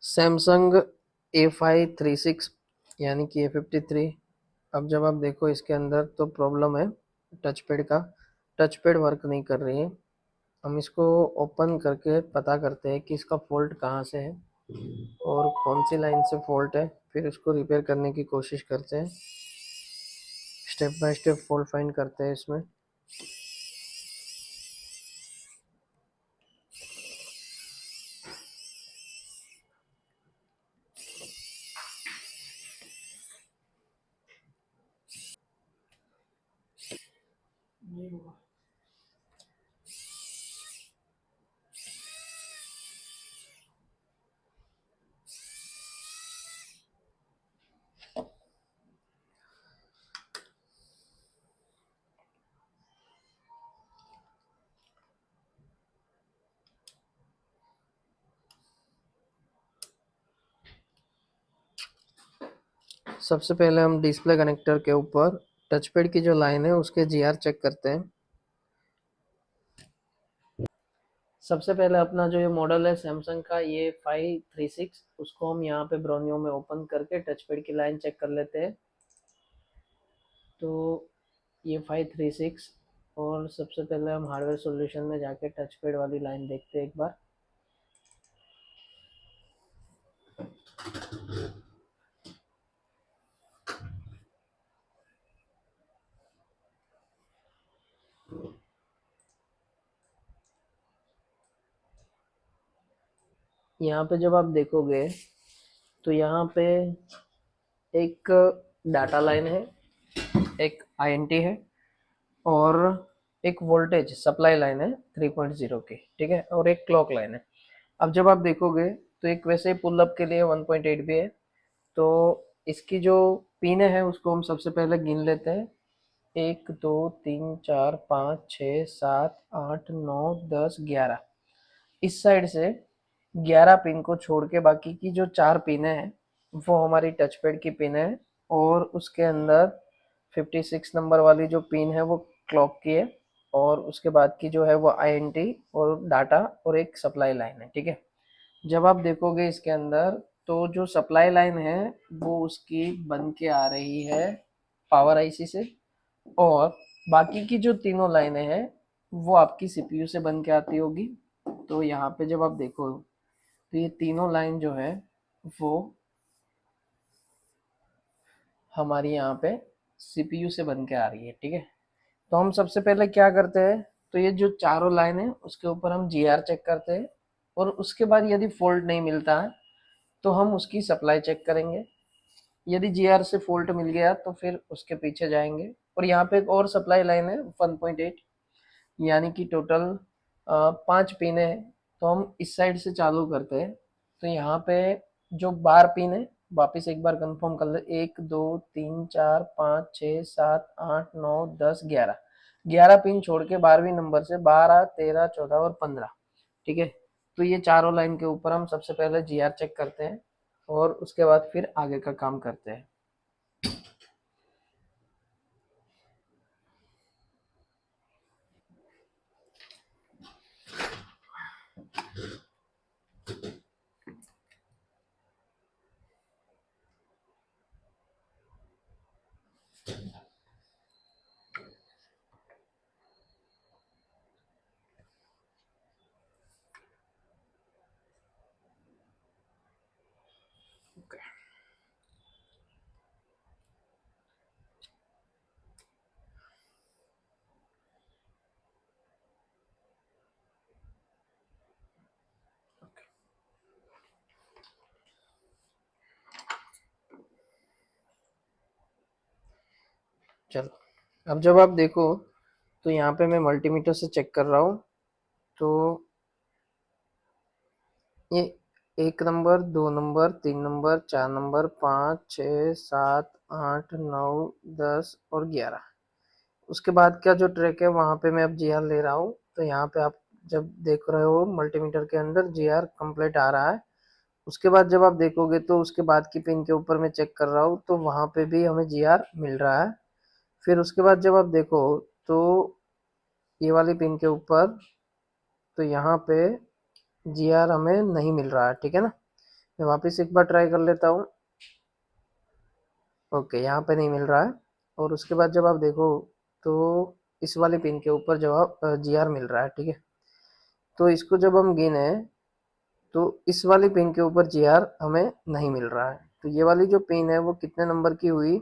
Samsung A536 यानी कि A53। अब जब आप देखो इसके अंदर तो प्रॉब्लम है टच पैड का। टच पैड वर्क नहीं कर रही है। हम इसको ओपन करके पता करते हैं कि इसका फॉल्ट कहाँ से है और कौन सी लाइन से फॉल्ट है, फिर इसको रिपेयर करने की कोशिश करते हैं। Step by step fault find करते हैं इसमें। सबसे पहले हम डिस्प्ले कनेक्टर के ऊपर टच पैड की जो लाइन है उसके जीआर चेक करते हैं। सबसे पहले अपना जो ये मॉडल है सैमसंग का ये 536, उसको हम यहाँ पे ब्रोनियो में ओपन करके टच पैड की लाइन चेक कर लेते हैं। तो ये 536, और सबसे पहले हम हार्डवेयर सॉल्यूशन में जाके टच पैड वाली लाइन देखते हैं एक बार। यहाँ पे जब आप देखोगे तो यहाँ पे एक डाटा लाइन है, एक आईएनटी है और एक वोल्टेज सप्लाई लाइन है 3.0 की, ठीक है, और एक क्लॉक लाइन है। अब जब आप देखोगे तो एक वैसे पुल अप के लिए 1.8 भी है। तो इसकी जो पिन है उसको हम सबसे पहले गिन लेते हैं। 1 2 3 4 5 6 7 8 9 10 11। इस साइड से 11 पिन को छोड़ के बाकी की जो 4 पिन है वो हमारी टच पैड की पिन है। और उसके अंदर 56 नंबर वाली जो पिन है वो क्लॉक की है। और उसके बाद की जो है वो आईएनटी और डाटा और एक सप्लाई लाइन है, ठीक है। जब आप देखोगे इसके अंदर तो जो सप्लाई लाइन है वो उसकी बन के आ रही है पावर आईसी से, और बाकी की जो तीनों लाइनें हैं वो आपकी सीपीयू से बन के आती होगी। तो यहाँ पे जब आप देखो तो ये तीनों लाइन जो है वो हमारी यहाँ पे सीपीयू से बन के आ रही है, ठीक है। तो हम सबसे पहले क्या करते हैं, तो ये जो चारों लाइन है उसके ऊपर हम जीआर चेक करते हैं। और उसके बाद यदि फॉल्ट नहीं मिलता है तो हम उसकी सप्लाई चेक करेंगे। यदि जीआर से फॉल्ट मिल गया तो फिर उसके पीछे जाएंगे। और यहाँ पे एक और सप्लाई लाइन है 1.8, यानी कि टोटल 5 पिन है। तो हम इस साइड से चालू करते हैं। तो यहाँ पे जो बार पिन है वापस एक बार कंफर्म कर ले, 1 2 3 4 5 6 7 8 9 10 11। 11 पिन छोड़ के 12वीं नंबर से 12 13 14 और 15, ठीक है। तो ये चारों लाइन के ऊपर हम सबसे पहले जीआर चेक करते हैं और उसके बाद फिर आगे का काम करते हैं। चलो, अब जब आप देखो तो यहाँ पे मैं मल्टीमीटर से चेक कर रहा हूँ। तो ये 1 नंबर, 2 नंबर, 3 नंबर, 4 नंबर, 5 6 7 8 9 10 और 11। उसके बाद का जो ट्रैक है वहाँ पे मैं अब जीआर ले रहा हूँ। तो यहाँ पे आप जब देख रहे हो मल्टीमीटर के अंदर जीआर कंप्लीट आ रहा है। उसके बाद जब आप देखोगे तो उसके बाद की पिन के ऊपर मैं चेक कर रहा हूँ तो वहाँ पे भी हमें जीआर मिल रहा है। फिर उसके बाद जब आप देखो तो ये वाली पिन के ऊपर, तो यहाँ पे जीआर हमें नहीं मिल रहा है, ठीक है ना। मैं वापस एक बार ट्राई कर लेता हूँ। ओके, यहाँ पे नहीं मिल रहा है। और उसके बाद जब आप देखो तो इस वाले पिन के ऊपर जवाब GR मिल रहा है, ठीक है। तो इसको जब हम गिने तो इस वाली पिन के ऊपर GR हमें नहीं मिल रहा है। तो ये वाली जो पिन है वो कितने नंबर की हुई?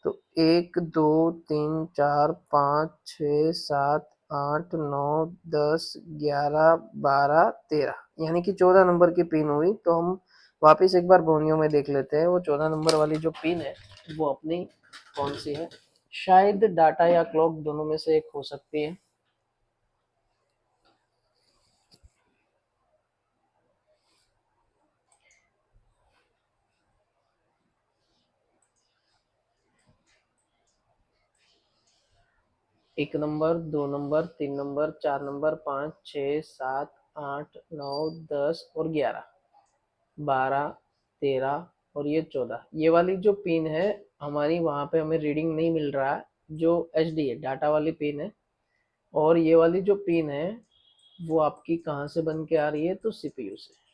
तो 1 2 3 4 5 6 7 8 9 10 11 12 13, यानी कि 14 नंबर की पिन हुई। तो हम वापस एक बार बोनियो में देख लेते हैं वो 14 नंबर वाली जो पिन है वो अपनी कौन सी है। शायद डाटा या क्लॉक दोनों में से एक हो सकती है। एक नंबर, दो नंबर, तीन नंबर, चार नंबर, 5 6 7 8 9 10 और 11, 12 13 और ये 14। ये वाली जो पिन है हमारी, वहां पे हमें रीडिंग नहीं मिल रहा है, जो HD है डाटा वाली पिन है। और ये वाली जो पिन है वो आपकी कहाँ से बन के आ रही है? तो CPU से।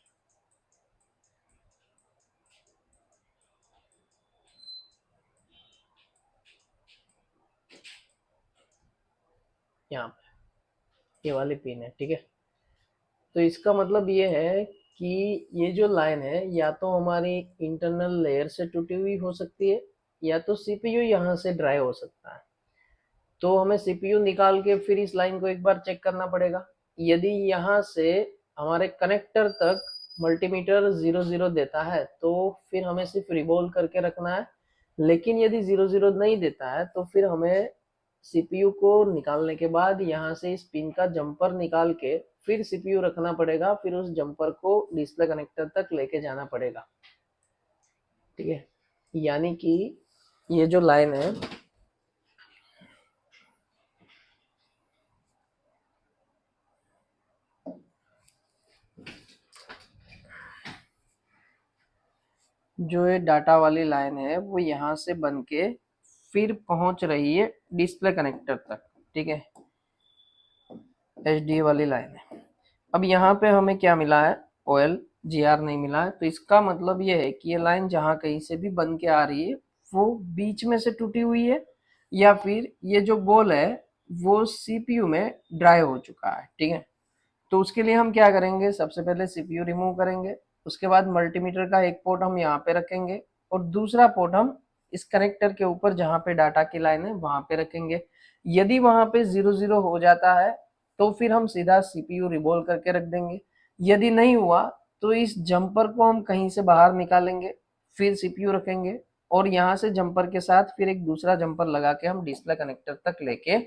यहाँ पे ये वाली पिन है, ठीक है। तो इसका मतलब ये है कि ये जो लाइन है या तो हमारी इंटरनल लेयर से टूटी हुई हो सकती है, या तो CPU यहाँ से ड्राई हो सकता है। तो हमें CPU निकाल के फिर इस लाइन को एक बार चेक करना पड़ेगा। यदि यहाँ से हमारे कनेक्टर तक मल्टीमीटर 00 देता है तो फिर हमें सिर्फ रिवॉल्व करके रखना है। लेकिन यदि 00 नहीं देता है तो फिर हमें CPU को निकालने के बाद यहाँ से इस पिन का जंपर निकाल के फिर CPU रखना पड़ेगा, फिर उस जंपर को डिस्प्ले कनेक्टर तक लेके जाना पड़ेगा, ठीक है। यानी कि ये जो लाइन है, जो ये डाटा वाली लाइन है वो यहाँ से बन के फिर पहुंच रही है डिस्प्ले कनेक्टर तक, ठीक है। HD वाली लाइन है। अब यहाँ पे हमें क्या मिला है? OL, GR नहीं मिला है। तो इसका मतलब ये है कि ये लाइन जहाँ कहीं से भी बन के आ रही है वो बीच में से टूटी हुई है, या फिर ये जो बॉल है वो CPU में ड्राई हो चुका है, ठीक है। तो उसके लिए हम क्या करेंगे? सबसे पहले CPU रिमूव करेंगे। उसके बाद मल्टीमीटर का एक पोर्ट हम यहाँ पे रखेंगे और दूसरा पोर्ट हम इस कनेक्टर के ऊपर जहाँ पे डाटा की लाइन है वहां पे रखेंगे। यदि वहां पे 00 हो जाता है तो फिर हम सीधा CPU रिवॉल्व करके रख देंगे। यदि नहीं हुआ तो इस जंपर को हम कहीं से बाहर निकालेंगे, फिर CPU रखेंगे और यहाँ से जंपर के साथ फिर एक दूसरा जंपर लगा के हम डिस्प्ले कनेक्टर तक लेके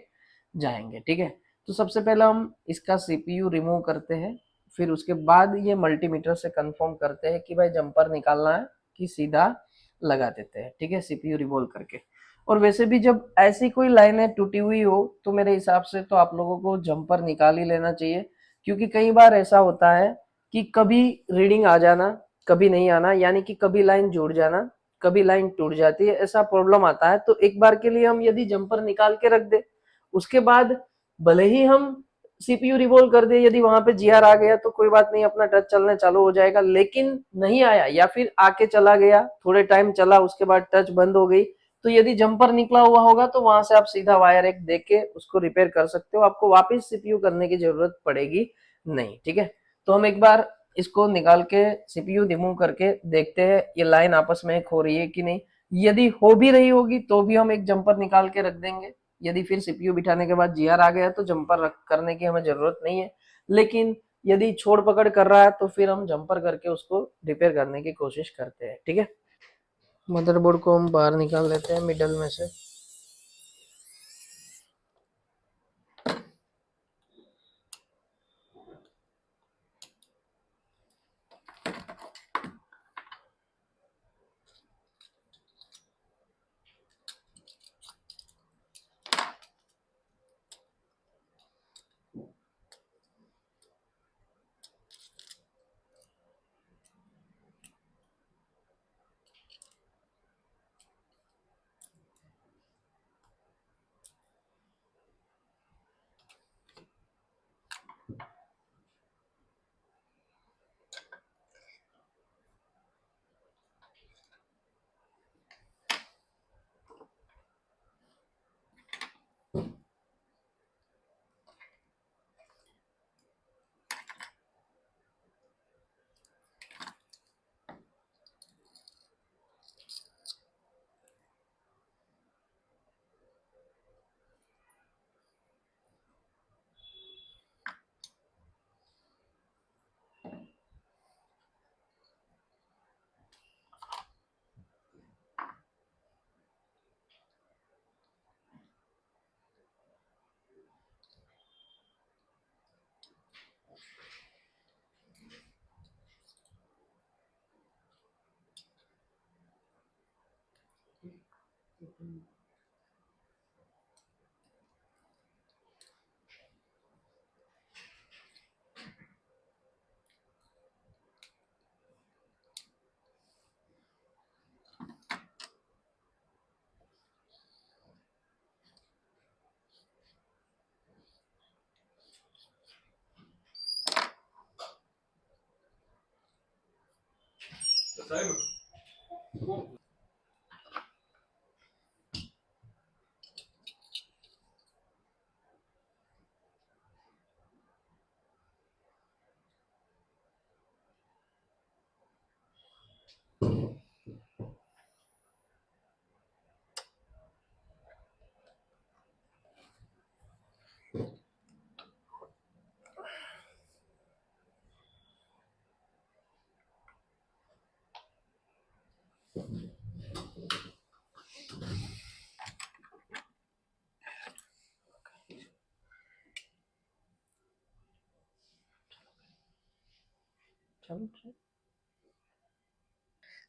जाएंगे, ठीक है। तो सबसे पहले हम इसका CPU रिमूव करते हैं, फिर उसके बाद ये मल्टीमीटर से कंफर्म करते हैं कि भाई जंपर निकालना है कि सीधा लगा देते हैं, ठीक है, CPU रिवॉल्व करके। और वैसे भी जब ऐसी कोई लाइनें टूटी हुई हो तो मेरे हिसाब से तो आप लोगों को जंपर निकाल ही लेना चाहिए, क्योंकि कई बार ऐसा होता है कि कभी रीडिंग आ जाना, कभी नहीं आना, यानी कि कभी लाइन जुड़ जाना, कभी लाइन टूट जाती है, ऐसा प्रॉब्लम आता है। तो एक बार के लिए हम यदि जंपर निकाल के रख दे, उसके बाद भले ही हम CPU रिवॉल्व कर दे, यदि वहां पे GR आ गया तो कोई बात नहीं, अपना टच चलने चालू हो जाएगा। लेकिन नहीं आया या फिर आके चला गया, थोड़े टाइम चला उसके बाद टच बंद हो गई, तो यदि जंपर निकला हुआ होगा तो वहां से आप सीधा वायर एक दे के उसको रिपेयर कर सकते हो, आपको वापस CPU करने की जरूरत पड़ेगी नहीं, ठीक है। तो हम एक बार इसको निकाल के CPU रिमूव करके देखते हैं ये लाइन आपस में एक हो रही है कि नहीं। यदि हो भी रही होगी तो भी हम एक जंपर निकाल के रख देंगे। यदि फिर CPU बिठाने के बाद GR आ गया तो जंपर रख करने की हमें जरूरत नहीं है। लेकिन यदि छोड़ पकड़ कर रहा है तो फिर हम जंपर करके उसको रिपेयर करने की कोशिश करते हैं, ठीक है। मदरबोर्ड को हम बाहर निकाल लेते हैं मिडल में से।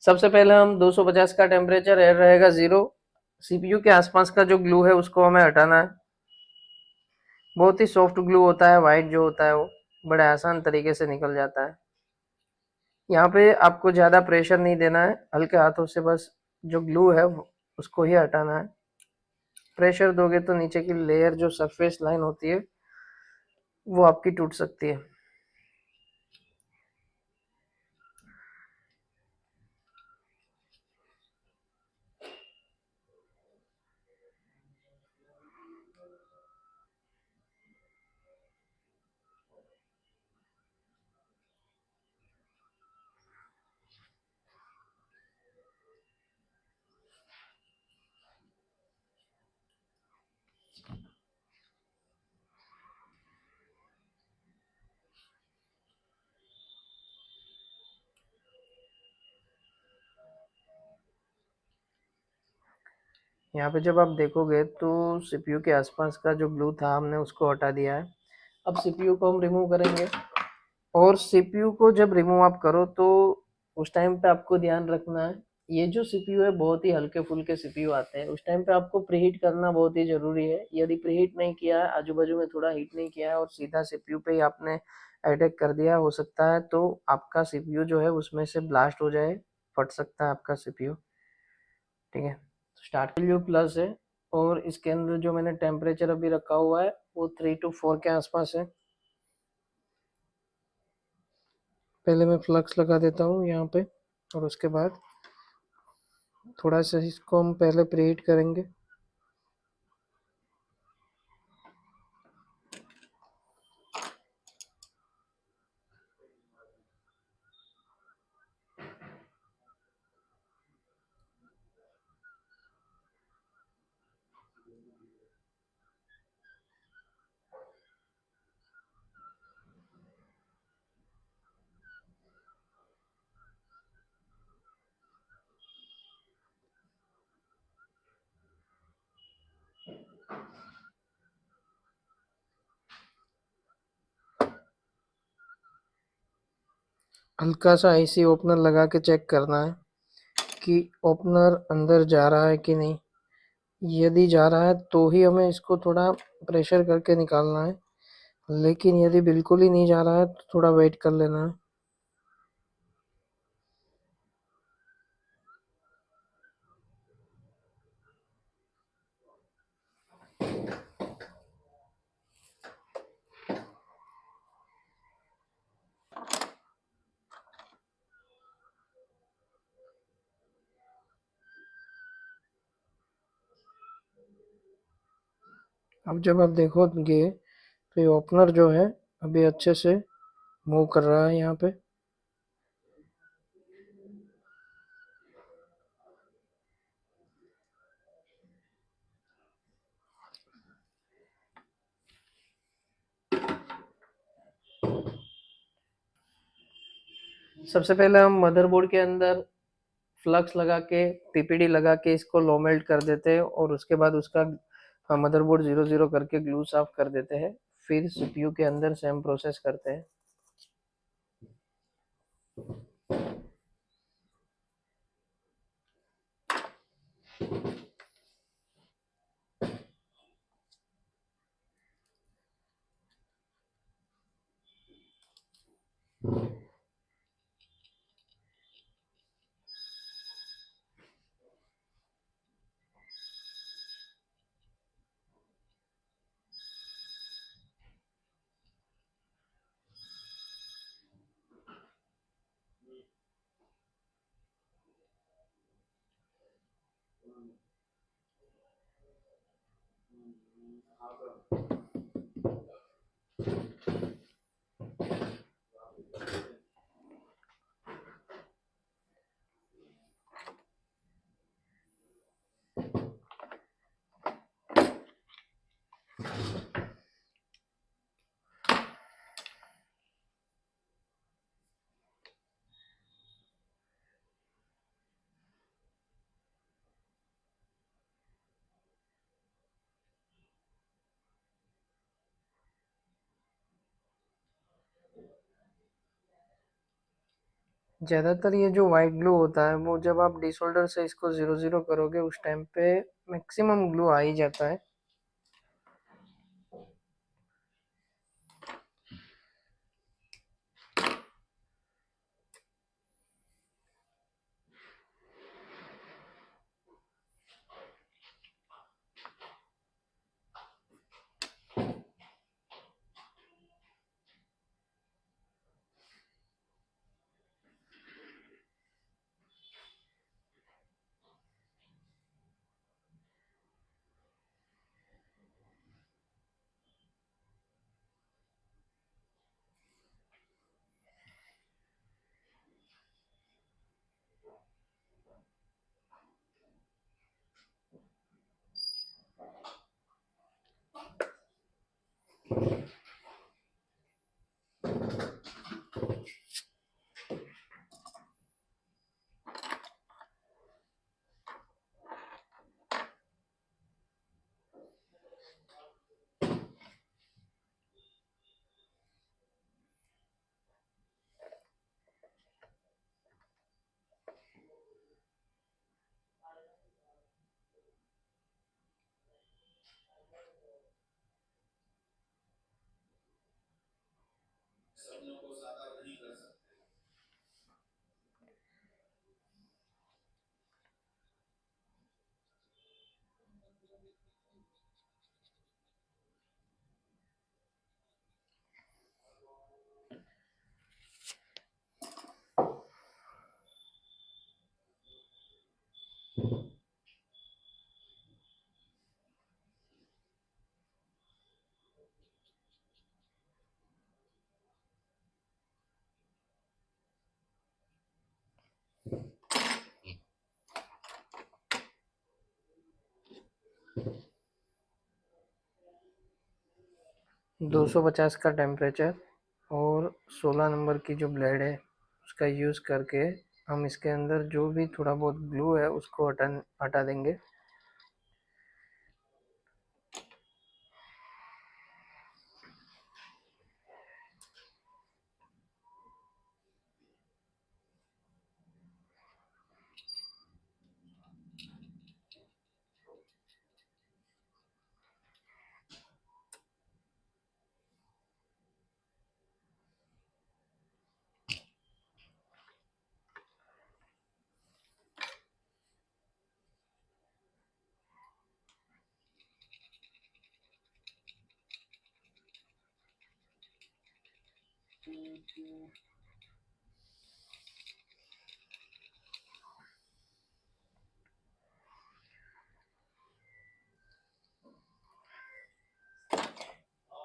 सबसे पहले हम 250 का टेम्परेचर एयर रहेगा 0। सीपीयू के आसपास का जो ग्लू है उसको हमें हटाना है। बहुत ही सॉफ्ट ग्लू होता है, वाइट जो होता है वो बड़े आसान तरीके से निकल जाता है। यहाँ पे आपको ज़्यादा प्रेशर नहीं देना है, हल्के हाथों से बस जो ग्लू है उसको ही हटाना है। प्रेशर दोगे तो नीचे की लेयर जो सरफेस लाइन होती है वो आपकी टूट सकती है। यहाँ पे जब आप देखोगे तो सीपीयू के आसपास का जो ग्लू था हमने उसको हटा दिया है। अब सीपीयू को हम रिमूव करेंगे। और सीपीयू को जब रिमूव आप करो तो उस टाइम पे आपको ध्यान रखना है, ये जो सीपीयू है बहुत ही हल्के फुल्के सीपीयू आते हैं। उस टाइम पे आपको प्रीहीट करना बहुत ही ज़रूरी है। यदि प्रीहीट नहीं किया है, आजू बाजू में थोड़ा हीट नहीं किया है और सीधा सीपीयू पे ही आपने अटैक कर दिया, हो सकता है तो आपका सीपीयू जो है उसमें से ब्लास्ट हो जाए, फट सकता है आपका सीपीयू। ठीक है, स्टार्ट सीपीयू प्लस है और इसके अंदर जो मैंने टेम्परेचर अभी रखा हुआ है वो 3 to 4 के आसपास है। पहले मैं फ्लक्स लगा देता हूँ यहाँ पे और उसके बाद थोड़ा सा इसको हम पहले प्रीहीट करेंगे। हल्का सा आईसी ओपनर लगा के चेक करना है कि ओपनर अंदर जा रहा है कि नहीं। यदि जा रहा है तो ही हमें इसको थोड़ा प्रेशर करके निकालना है, लेकिन यदि बिल्कुल ही नहीं जा रहा है तो थोड़ा वेट कर लेना है। अब जब आप देखोगे तो ये ओपनर जो है अभी अच्छे से मूव कर रहा है यहाँ पे। सबसे पहले हम मदरबोर्ड के अंदर फ्लक्स लगा के पीपीडी लगा के इसको लो मेल्ट कर देते हैं और उसके बाद उसका मदरबोर्ड 0 0 करके ग्लू साफ कर देते हैं। फिर सीपीयू के अंदर सेम प्रोसेस करते हैं। ज़्यादातर ये जो वाइट ग्लू होता है वो जब आप डिसोल्डर से इसको 0 0 करोगे उस टाइम पे मैक्सिमम ग्लू आ ही जाता है। 250 का टेम्परेचर और 16 नंबर की जो ब्लेड है उसका यूज़ करके हम इसके अंदर जो भी थोड़ा बहुत ग्लू है उसको हटा देंगे।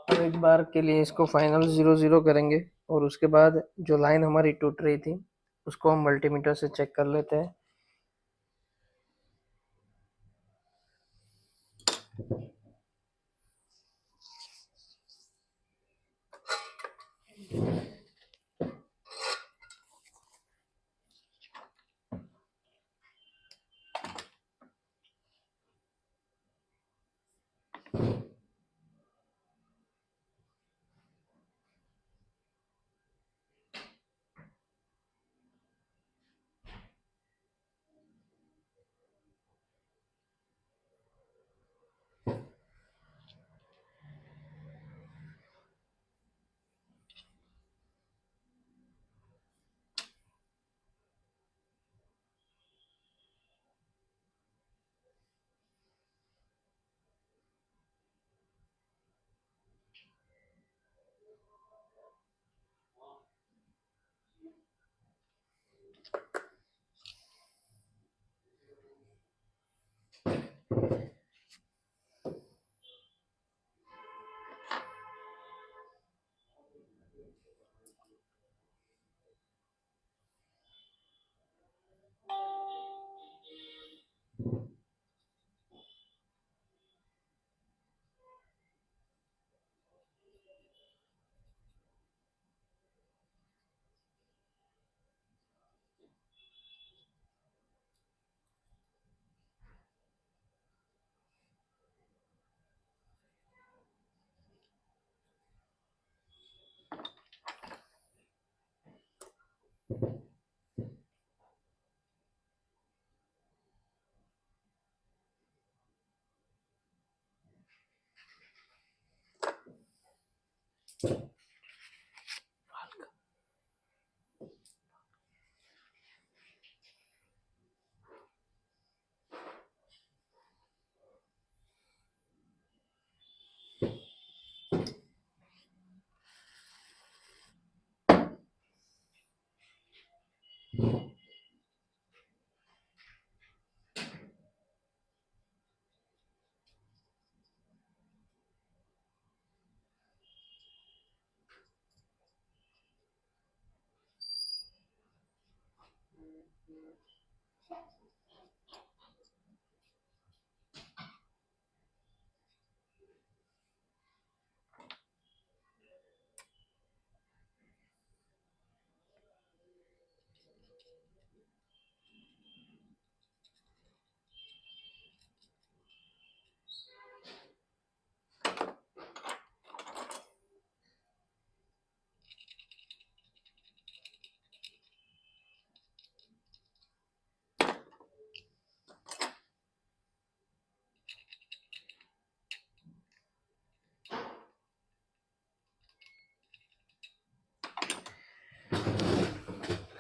अब एक बार के लिए इसको फाइनल 0 0 करेंगे और उसके बाद जो लाइन हमारी टूट रही थी उसको हम मल्टीमीटर से चेक कर लेते हैं।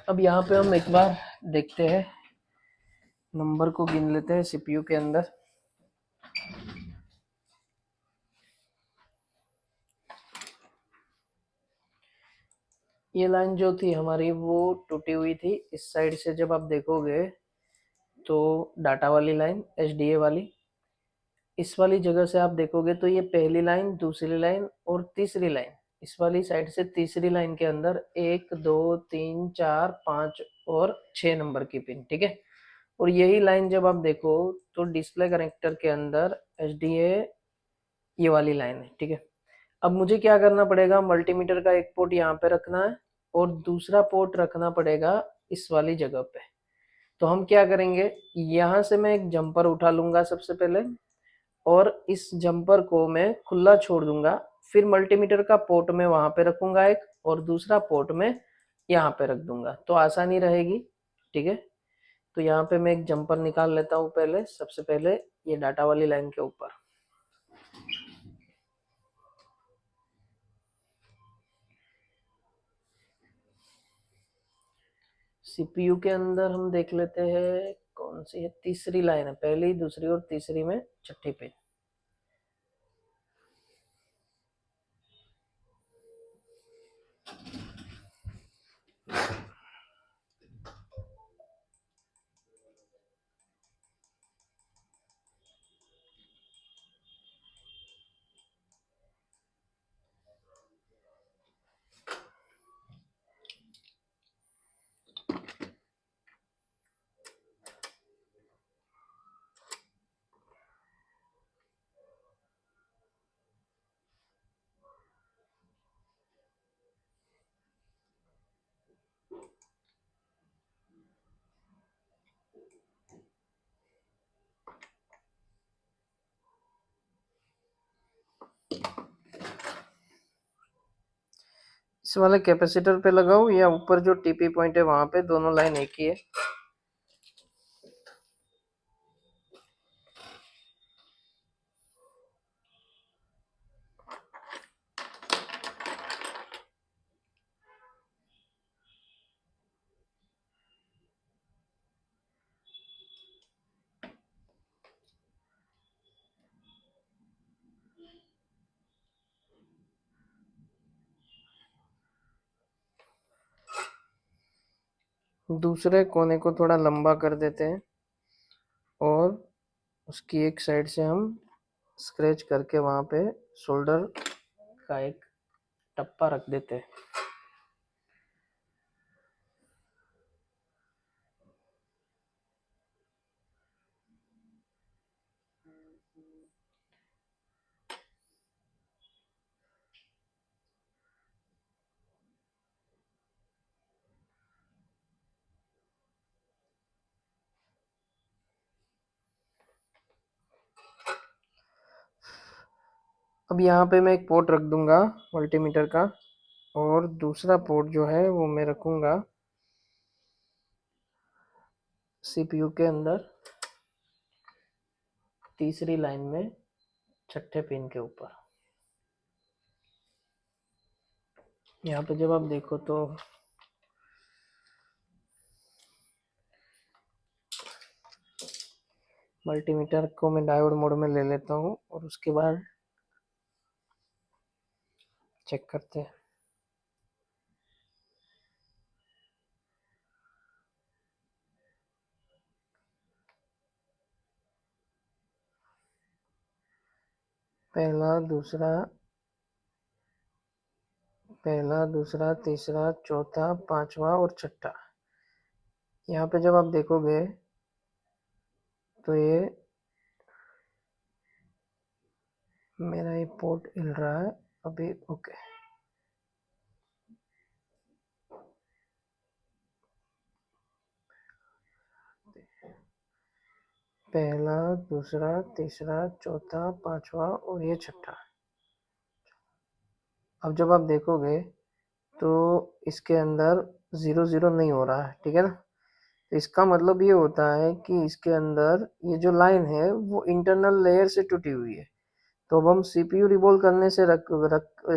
अब यहाँ पे हम एक बार देखते हैं, नंबर को गिन लेते हैं सीपीयू के अंदर। ये लाइन जो थी हमारी वो टूटी हुई थी। इस साइड से जब आप देखोगे तो डाटा वाली लाइन, एचडीए वाली, इस वाली जगह से आप देखोगे तो ये पहली लाइन, दूसरी लाइन और तीसरी लाइन, इस वाली साइड से तीसरी लाइन के अंदर 1 2 3 4 5 और 6 नंबर की पिन, ठीक है। और यही लाइन जब आप देखो तो डिस्प्ले कनेक्टर के अंदर एचडीए ये वाली लाइन है, ठीक है। अब मुझे क्या करना पड़ेगा, मल्टीमीटर का एक पोर्ट यहाँ पे रखना है और दूसरा पोर्ट रखना पड़ेगा इस वाली जगह पे। तो हम क्या करेंगे, यहाँ से मैं एक जंपर उठा लूंगा सबसे पहले और इस जंपर को मैं खुला छोड़ दूंगा। फिर मल्टीमीटर का पोर्ट में वहां पे रखूंगा एक, और दूसरा पोर्ट में यहाँ पे रख दूंगा, तो आसानी रहेगी, ठीक है। तो यहाँ पे मैं एक जंपर निकाल लेता हूँ पहले, सबसे पहले ये डाटा वाली लाइन के ऊपर। सीपीयू के अंदर हम देख लेते हैं कौन सी है, तीसरी लाइन है, पहली दूसरी और तीसरी में छठी पिन। इस वाले कैपेसिटर पे लगाओ या ऊपर जो टीपी पॉइंट है वहां पे, दोनों लाइन एक ही है। दूसरे कोने को थोड़ा लंबा कर देते हैं और उसकी एक साइड से हम स्क्रैच करके वहां पे शोल्डर का एक टप्पा रख देते हैं। अब यहाँ पे मैं एक पोर्ट रख दूंगा मल्टीमीटर का, और दूसरा पोर्ट जो है वो मैं रखूंगा सीपीयू के अंदर तीसरी लाइन में छठे पिन के ऊपर। यहाँ पे जब आप देखो तो मल्टीमीटर को मैं डायोड मोड में ले लेता हूँ और उसके बाद चेक करते हैं। पहला दूसरा तीसरा चौथा पांचवा और छठा। यहाँ पे जब आप देखोगे तो ये मेरा ये पोर्ट हिल रहा है अभी। ओके, पहला दूसरा तीसरा चौथा पांचवा और ये छठा। अब जब आप देखोगे तो इसके अंदर 0 0 नहीं हो रहा है, ठीक है ना। तो इसका मतलब ये होता है कि इसके अंदर ये जो लाइन है वो इंटरनल लेयर से टूटी हुई है। तो अब हम सीपीयू रिबोल करने से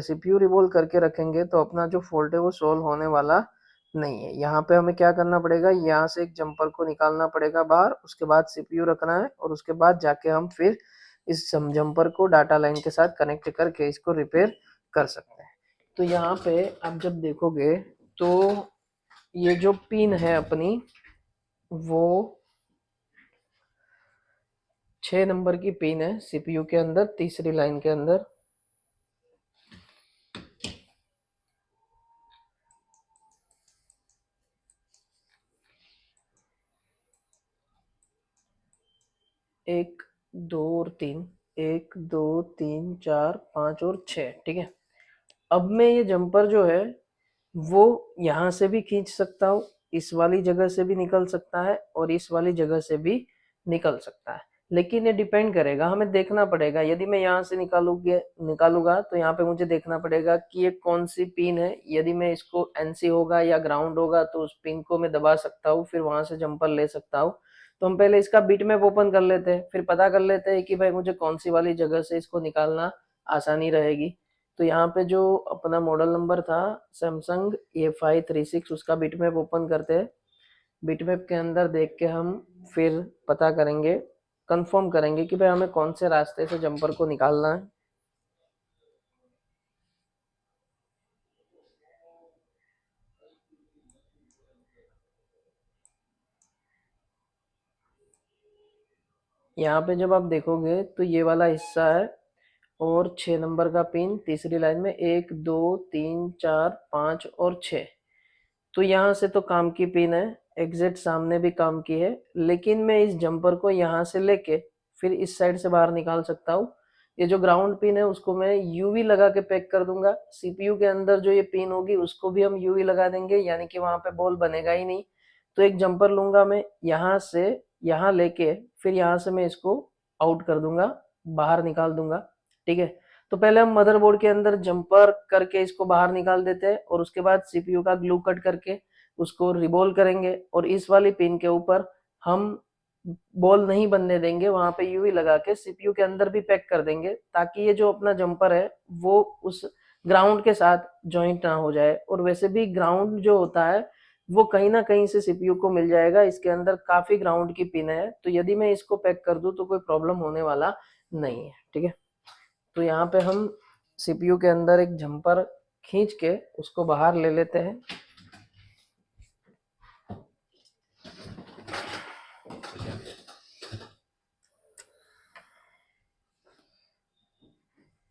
सीपीयू रिबोल करके रखेंगे तो अपना जो फॉल्ट है वो सोल्व होने वाला नहीं है। यहाँ पे हमें क्या करना पड़ेगा, यहाँ से एक जंपर को निकालना पड़ेगा बाहर, उसके बाद सीपीयू रखना है और उसके बाद जाके हम फिर इस जंपर को डाटा लाइन के साथ कनेक्ट करके इसको रिपेयर कर सकते हैं। तो यहाँ पे आप जब देखोगे तो ये जो पिन है अपनी वो 6 नंबर की पिन है सीपीयू के अंदर तीसरी लाइन के अंदर। एक दो और तीन, एक दो तीन चार पाँच और छः, ठीक है। अब मैं ये जंपर जो है वो यहाँ से भी खींच सकता हूँ, इस वाली जगह से भी निकल सकता है और इस वाली जगह से भी निकल सकता है। लेकिन ये डिपेंड करेगा, हमें देखना पड़ेगा। यदि मैं यहाँ से निकालूंगा तो यहाँ पे मुझे देखना पड़ेगा कि ये कौन सी पिन है। यदि मैं इसको एनसी होगा या ग्राउंड होगा तो उस पिन को मैं दबा सकता हूँ, फिर वहां से जंपर ले सकता हूँ। तो हम पहले इसका बिट मैप ओपन कर लेते हैं, फिर पता कर लेते हैं कि भाई मुझे कौन सी वाली जगह से इसको निकालना आसानी रहेगी। तो यहाँ पे जो अपना मॉडल नंबर था सैमसंग A536, उसका बिटमैप ओपन करते हैं। बिटमैप के अंदर देख के हम फिर पता करेंगे, कंफर्म करेंगे कि भाई हमें कौन से रास्ते से जंपर को निकालना है। यहाँ पे जब आप देखोगे तो ये वाला हिस्सा है और 6 नंबर का पिन तीसरी लाइन में, 1 2 3 4 5 और 6। तो यहाँ से तो काम की पिन है, एग्जैक्ट सामने भी काम की है। लेकिन मैं इस जंपर को यहाँ से लेके फिर इस साइड से बाहर निकाल सकता हूँ। ये जो ग्राउंड पिन है उसको मैं यूवी लगा के पैक कर दूंगा। सीपीयू के अंदर जो ये पिन होगी उसको भी हम यूवी लगा देंगे, यानी कि वहां पे बॉल बनेगा ही नहीं। तो एक जंपर लूंगा मैं यहाँ से, यहाँ लेके फिर यहाँ से मैं इसको आउट कर दूंगा, बाहर निकाल दूंगा, ठीक है। तो पहले हम मदरबोर्ड के अंदर जंपर करके इसको बाहर निकाल देते हैं और उसके बाद सीपीयू का ग्लू कट करके उसको रिबोल करेंगे और इस वाली पिन के ऊपर हम बॉल नहीं बनने देंगे, वहां पे यूवी लगा के सीपीयू के अंदर भी पैक कर देंगे ताकि ये जो अपना जंपर है वो उस ग्राउंड के साथ ज्वाइंट ना हो जाए। और वैसे भी ग्राउंड जो होता है वो कहीं ना कहीं से सीपीयू को मिल जाएगा, इसके अंदर काफी ग्राउंड की पिन है। तो यदि मैं इसको पैक कर दूं तो कोई प्रॉब्लम होने वाला नहीं है, ठीक है। तो यहाँ पे हम सीपीयू के अंदर एक जंपर खींच के उसको बाहर ले लेते हैं।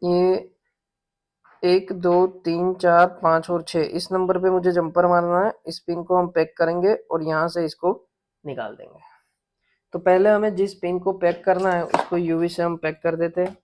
ये 1 2 3 4 5 और 6 इस नंबर पे मुझे जंपर मारना है। इस पिन को हम पैक करेंगे और यहाँ से इसको निकाल देंगे। तो पहले हमें जिस पिन को पैक करना है उसको यूवी से हम पैक कर देते हैं।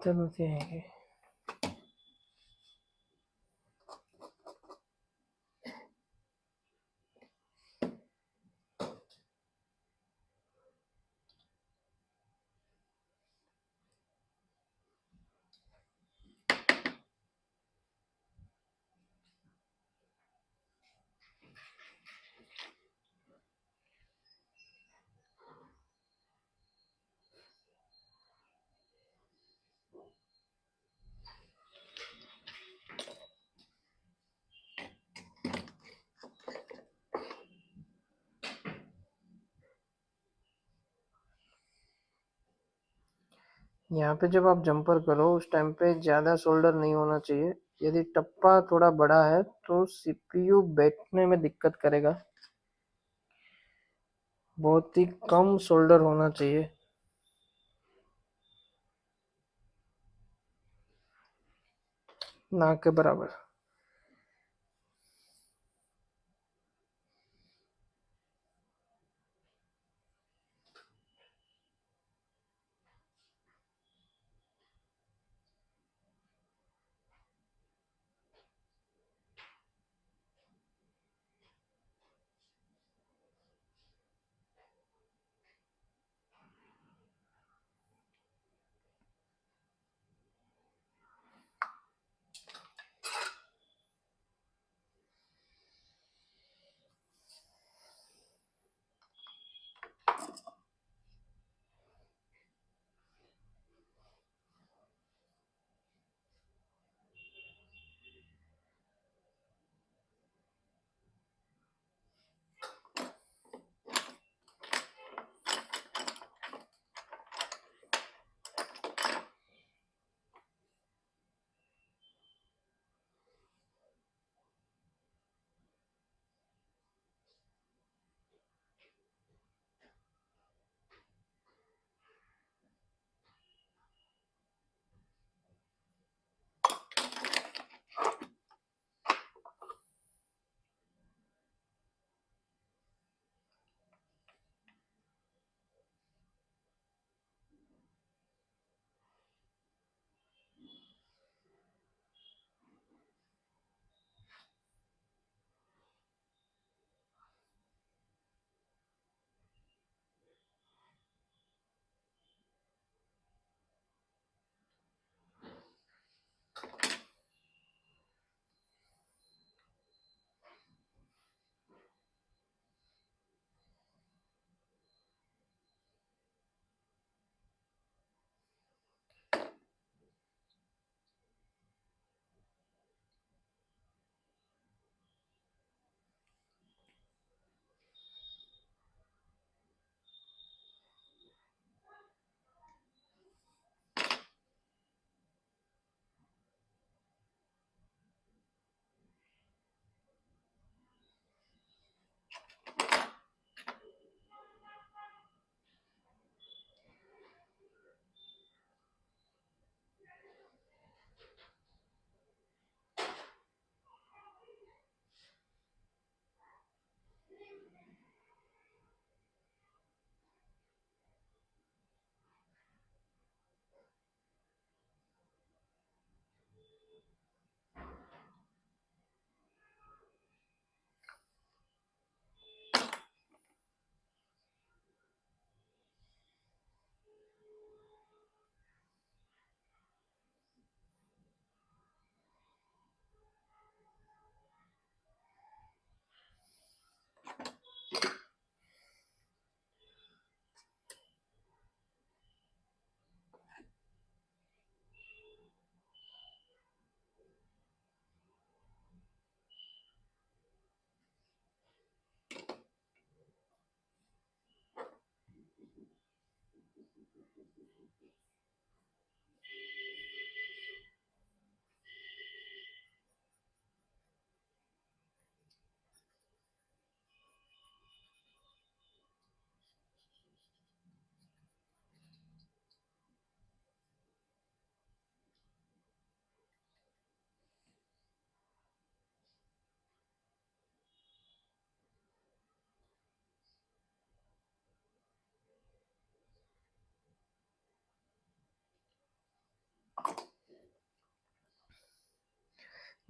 चलो ठीक है। यहाँ पे जब आप जंपर करो उस टाइम पे ज़्यादा सोल्डर नहीं होना चाहिए। यदि टप्पा थोड़ा बड़ा है तो सीपीयू बैठने में दिक्कत करेगा। बहुत ही कम सोल्डर होना चाहिए, ना के बराबर।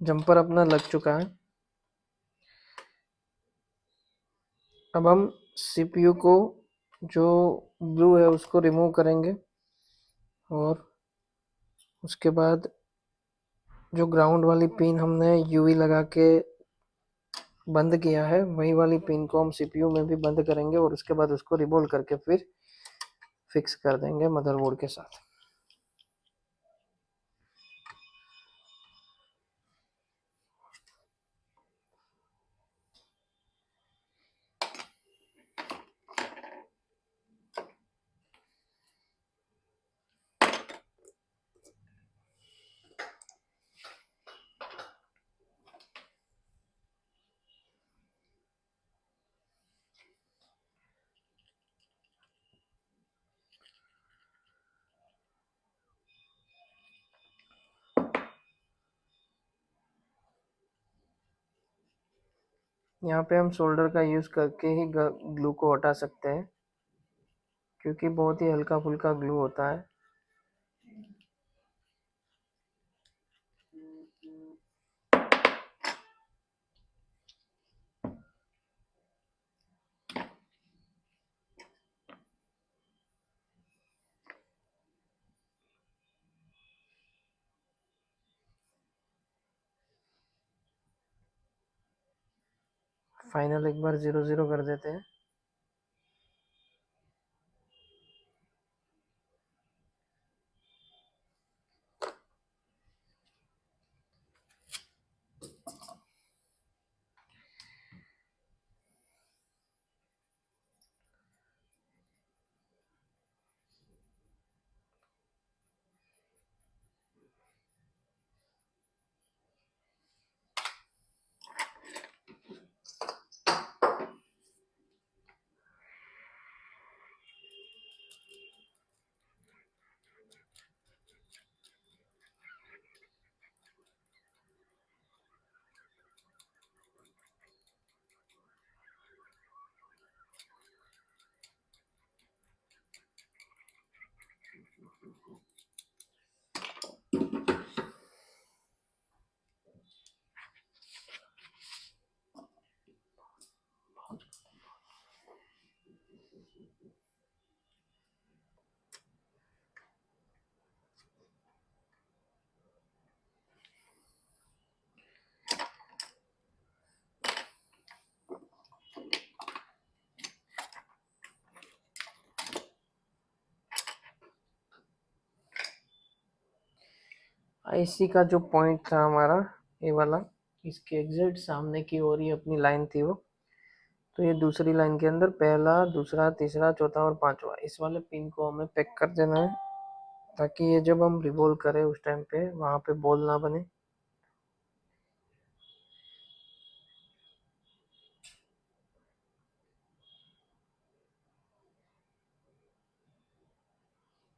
जंपर अपना लग चुका है। अब हम सीपीयू को जो ब्लू है उसको रिमूव करेंगे और उसके बाद जो ग्राउंड वाली पिन हमने यूवी लगा के बंद किया है वही वाली पिन को हम सीपीयू में भी बंद करेंगे और उसके बाद उसको रिबोल्ड करके फिर फिक्स कर देंगे मदरबोर्ड के साथ। यहाँ पे हम सोल्डर का यूज़ करके ही ग्लू को हटा सकते हैं क्योंकि बहुत ही हल्का फुल्का ग्लू होता है। फाइनल एक बार 0 0 कर देते हैं। आईसी का जो पॉइंट था हमारा ये वाला, इसके एग्जैक्ट सामने की ओर ही अपनी लाइन थी वो। तो ये दूसरी लाइन के अंदर पहला, दूसरा, तीसरा, चौथा और पांचवा इस वाले पिन को हमें पैक कर देना है ताकि ये जब हम रिवॉल्व करें उस टाइम पे वहां पे बॉल ना बने।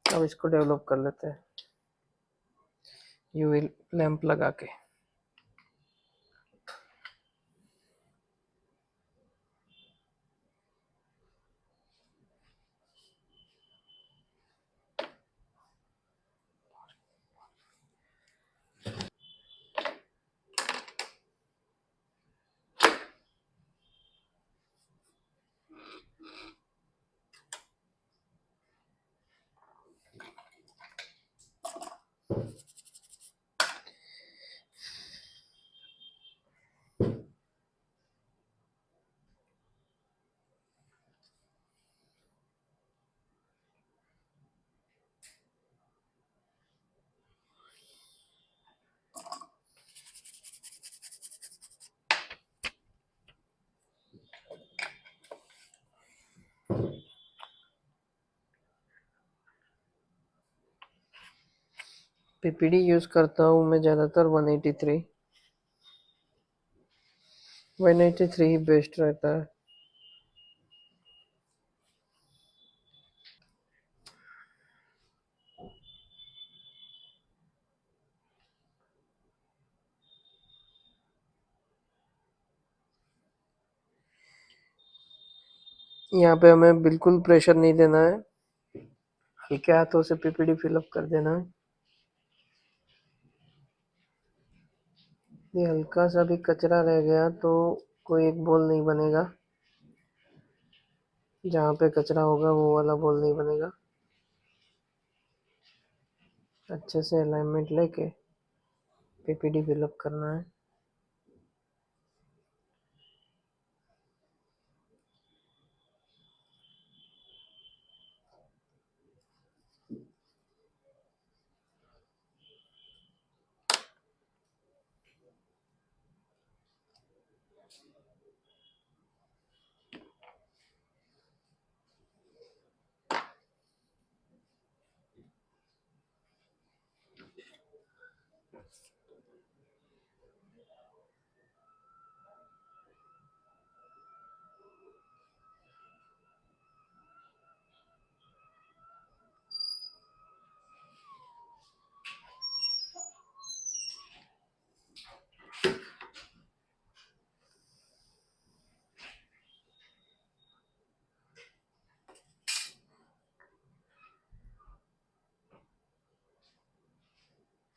अब इसको डेवलप कर लेते हैं यूवी लैंप लगा के। पीपीडी यूज़ करता हूँ मैं ज़्यादातर 183। 183 ही बेस्ट रहता है। यहाँ पे हमें बिल्कुल प्रेशर नहीं देना है, हल्के हाथों से पीपीडी फिलअप कर देना है। ये हल्का सा भी कचरा रह गया तो कोई एक बॉल नहीं बनेगा, जहाँ पे कचरा होगा वो वाला बॉल नहीं बनेगा। अच्छे से अलाइनमेंट लेके पीपीडी फिलअप करना है।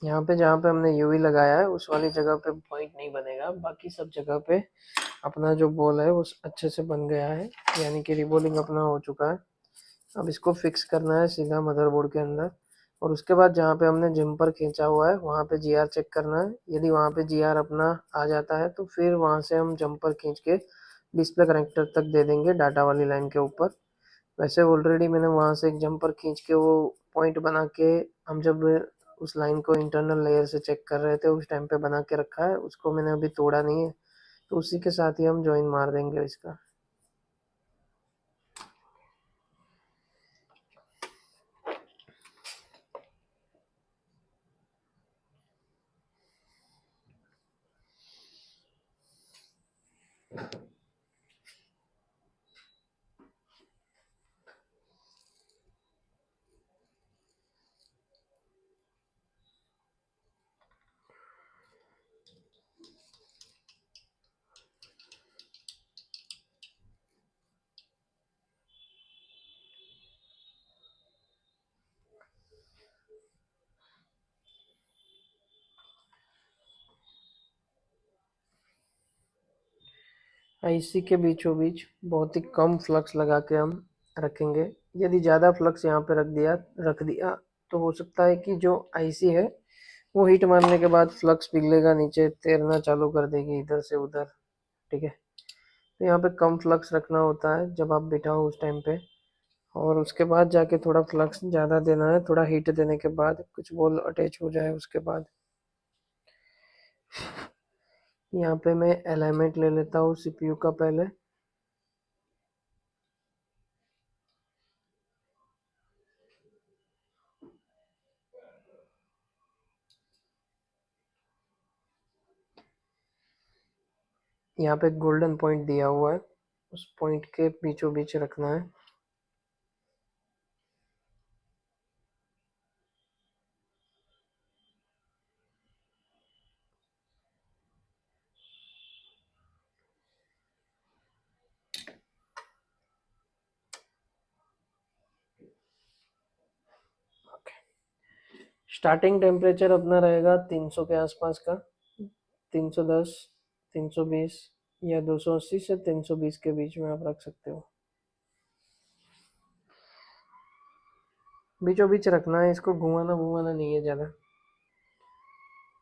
यहाँ पे जहाँ पे हमने यूवी लगाया है उस वाली जगह पे पॉइंट नहीं बनेगा, बाकी सब जगह पे अपना जो बॉल है वो अच्छे से बन गया है, यानी कि रिबॉलिंग अपना हो चुका है। अब इसको फिक्स करना है सीधा मदरबोर्ड के अंदर, और उसके बाद जहाँ पे हमने जम्पर खींचा हुआ है वहाँ पे जीआर चेक करना है। यदि वहाँ पे जीआर अपना आ जाता है तो फिर वहाँ से हम जम्पर खींच के डिस्प्ले कनेक्टर तक दे देंगे डाटा वाली लाइन के ऊपर। वैसे ऑलरेडी मैंने वहाँ से एक जम्पर खींच के वो पॉइंट बना के, हम जब उस लाइन को इंटरनल लेयर से चेक कर रहे थे उस टाइम पे बना के रखा है, उसको मैंने अभी तोड़ा नहीं है, तो उसी के साथ ही हम ज्वाइन मार देंगे इसका। आईसी के बीचों बीच बहुत ही कम फ्लक्स लगा के हम रखेंगे। यदि ज़्यादा फ्लक्स यहाँ पे रख दिया तो हो सकता है कि जो आईसी है वो हीट मारने के बाद फ्लक्स पिघलेगा, नीचे तैरना चालू कर देगी इधर से उधर। ठीक है, तो यहाँ पे कम फ्लक्स रखना होता है जब आप बिठाओ उस टाइम पे, और उसके बाद जाके थोड़ा फ्लक्स ज़्यादा देना है, थोड़ा हीट देने के बाद कुछ बॉल अटैच हो जाए उसके बाद। यहाँ पे मैं अलाइनमेंट ले लेता हूँ सीपीयू का पहले। यहाँ पे गोल्डन पॉइंट दिया हुआ है, उस पॉइंट के बीचों बीच रखना है। स्टार्टिंग टेम्परेचर अपना रहेगा 300 के आसपास का, 310, 320 या 280 से 320 के बीच में आप रख सकते हो। बीचों बीच रखना है, इसको घुमाना घुमाना नहीं है ज़्यादा।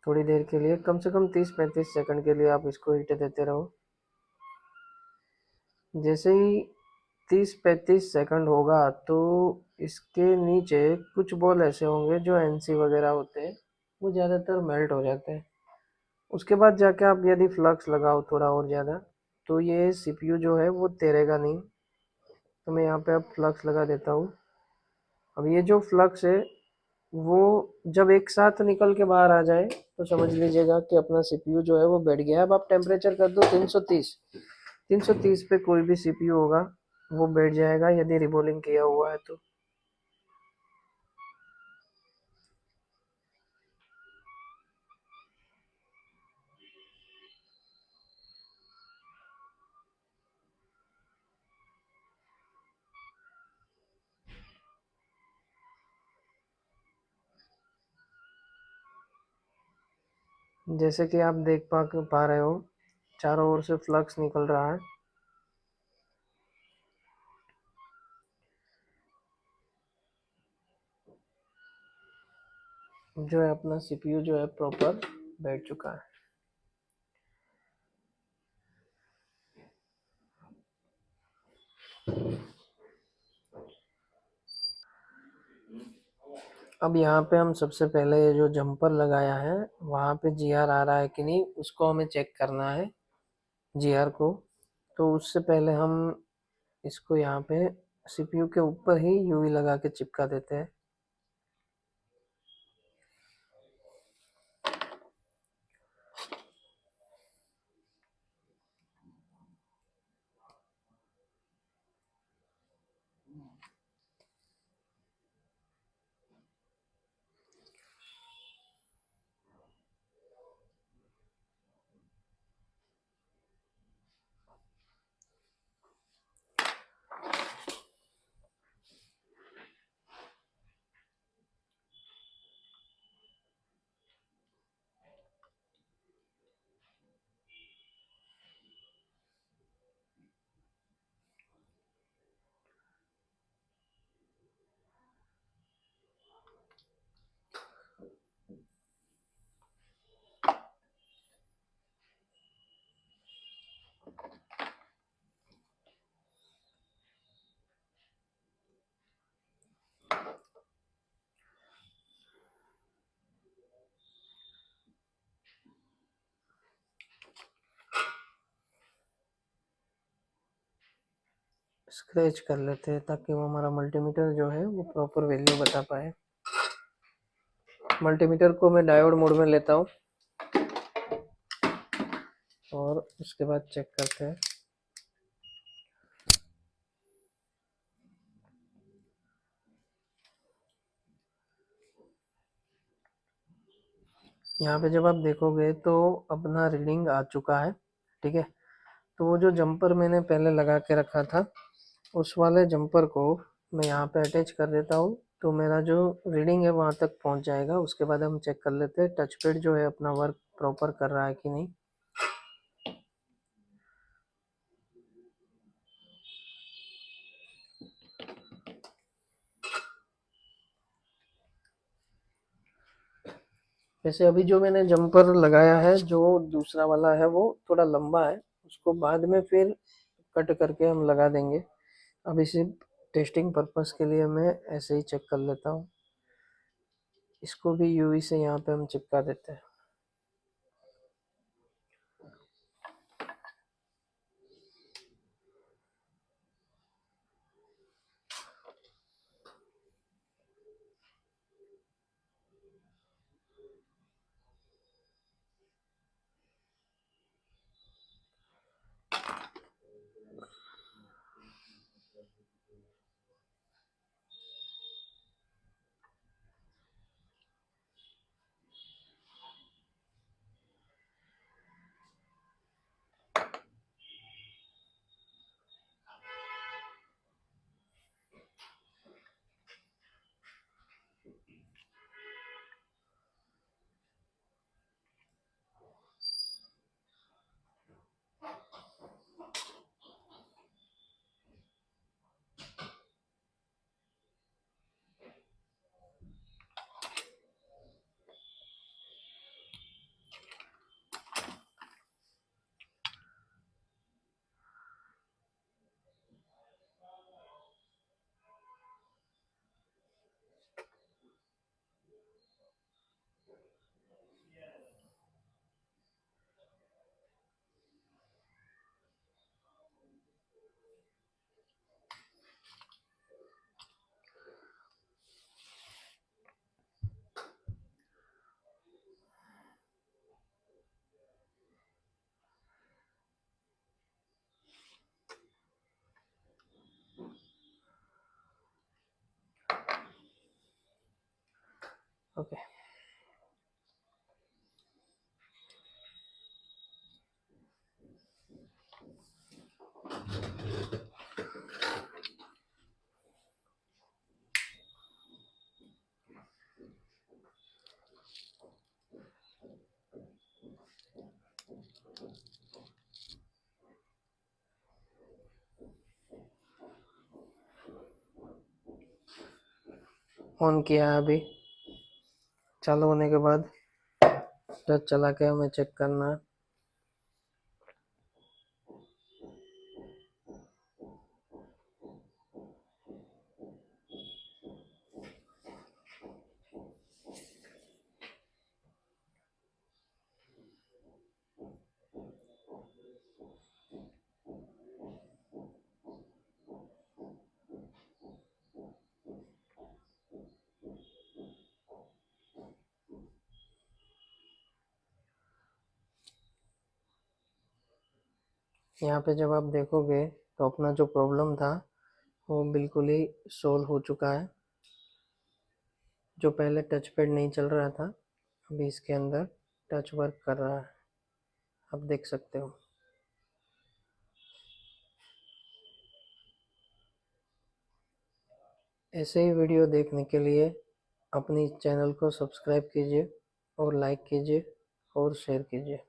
थोड़ी देर के लिए, कम से कम 30-35 सेकंड के लिए आप इसको हीट देते रहो। जैसे ही 30-35 सेकंड होगा तो इसके नीचे कुछ बॉल ऐसे होंगे जो एनसी वगैरह होते हैं, वो ज़्यादातर मेल्ट हो जाते हैं। उसके बाद जाके आप यदि फ्लक्स लगाओ थोड़ा और ज़्यादा तो ये सीपीयू जो है वो तैरेगा नहीं। तो मैं यहाँ पे अब फ्लक्स लगा देता हूँ। अब ये जो फ्लक्स है वो जब एक साथ निकल के बाहर आ जाए तो समझ लीजिएगा कि अपना सीपीयू जो है वो बैठ गया। अब आप टेम्परेचर कर दो 330। 330 पे कोई भी सीपीयू होगा वो बैठ जाएगा यदि रिबोलिंग किया हुआ है तो। जैसे कि आप देख पा रहे हो चारों ओर से फ्लक्स निकल रहा है। जो है अपना सीपीयू जो है प्रॉपर बैठ चुका है। अब यहाँ पे हम सबसे पहले ये जो जंपर लगाया है वहाँ पे जीआर आ रहा है कि नहीं उसको हमें चेक करना है, जीआर को। तो उससे पहले हम इसको यहाँ पे सीपीयू के ऊपर ही यूवी लगा के चिपका देते हैं। स्क्रैच कर लेते हैं ताकि वो हमारा मल्टीमीटर जो है वो प्रॉपर वैल्यू बता पाए। मल्टीमीटर को मैं डायोड मोड में लेता हूँ और उसके बाद चेक करते हैं। यहाँ पे जब आप देखोगे तो अपना रीडिंग आ चुका है, ठीक है। तो वो जो जंपर मैंने पहले लगा के रखा था उस वाले जंपर को मैं यहाँ पे अटैच कर देता हूँ तो मेरा जो रीडिंग है वहाँ तक पहुँच जाएगा। उसके बाद हम चेक कर लेते हैं टच पैड जो है अपना वर्क प्रॉपर कर रहा है कि नहीं। वैसे अभी जो मैंने जंपर लगाया है जो दूसरा वाला है वो थोड़ा लंबा है, उसको बाद में फिर कट करके हम लगा देंगे। अभी सिर्फ टेस्टिंग पर्पस के लिए मैं ऐसे ही चेक कर लेता हूँ। इसको भी यूवी से यहाँ पे हम चिपका देते हैं। ओके। ऑन किया है अभी। चालू होने के बाद टच चला के हमें चेक करना है। यहाँ पे जब आप देखोगे तो अपना जो प्रॉब्लम था वो बिल्कुल ही सोल्व हो चुका है। जो पहले टच पैड नहीं चल रहा था, अभी इसके अंदर टच वर्क कर रहा है, आप देख सकते हो। ऐसे ही वीडियो देखने के लिए अपनी चैनल को सब्सक्राइब कीजिए और लाइक कीजिए और शेयर कीजिए।